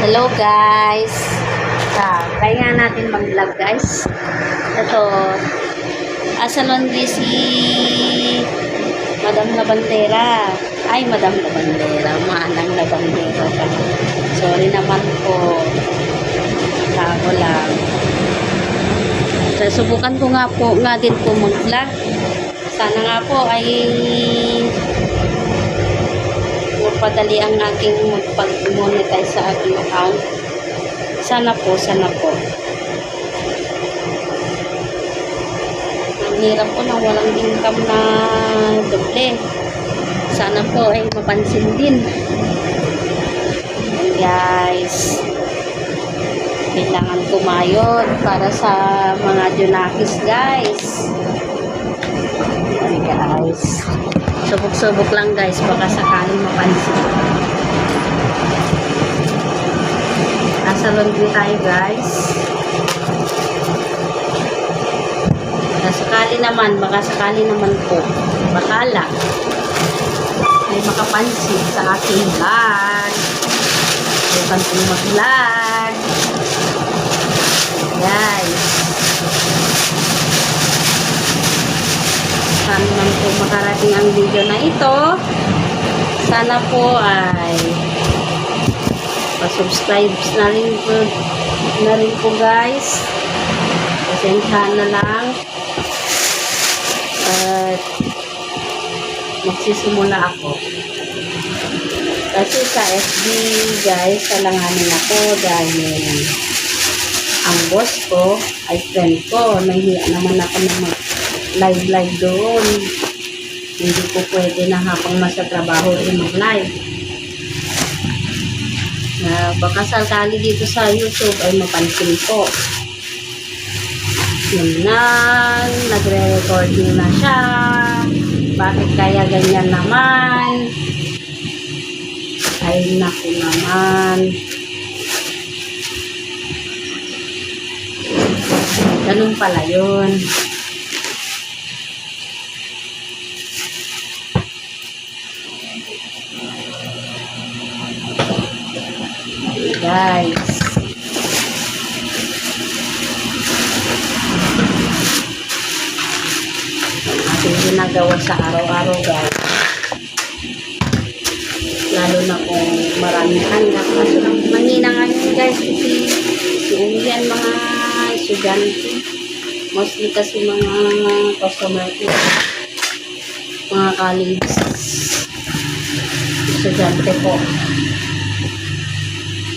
Hello guys. Try nga natin mag-vlog guys. Ito, salon din si Madam Labandera. Ay, Madam Labandera. Manang Labandera pala. Sorry naman po. Tako lang. So, subukan ko nga din po mag-vlog. Sana nga po ay padali ang aking magpag-monetize sa aking account. Sana po. Ang hirap po nang walang income na doble. Sana po ay mapansin din. And guys, kailangan kumayod para sa mga junakis guys. And guys, subok-subok lang guys, baka sakaling mapansin. Nasa laundry tayo guys. Baka sakali naman po, bakala ay makapansin sa aking vlog. Bukan po mag-vlog guys. Sana naman po makarating ang video na ito. Sana po ay pa-subscribe na rin po guys. Pasensya na lang. At magsisimula ako. Kasi sa FB guys, talanganin ako dahil ang boss ko ay friend ko. Nahihiya naman ako na mag-live doon. Hindi ko pwede na habang nasa trabaho mag-live. Baka sakali dito sa YouTube ay mapansin po. Yun na, nagre-recording na siya. Bakit kaya ganyan naman? Ay naku naman. Ganun pala yun. Guys, ating ginagawa sa araw-araw guys, lalo na kung maraming handa. Kaso lang mahina ngayon guys kasi uuwihan mga estudyante, mostly kasi mga customer ko, mga college estudyante po.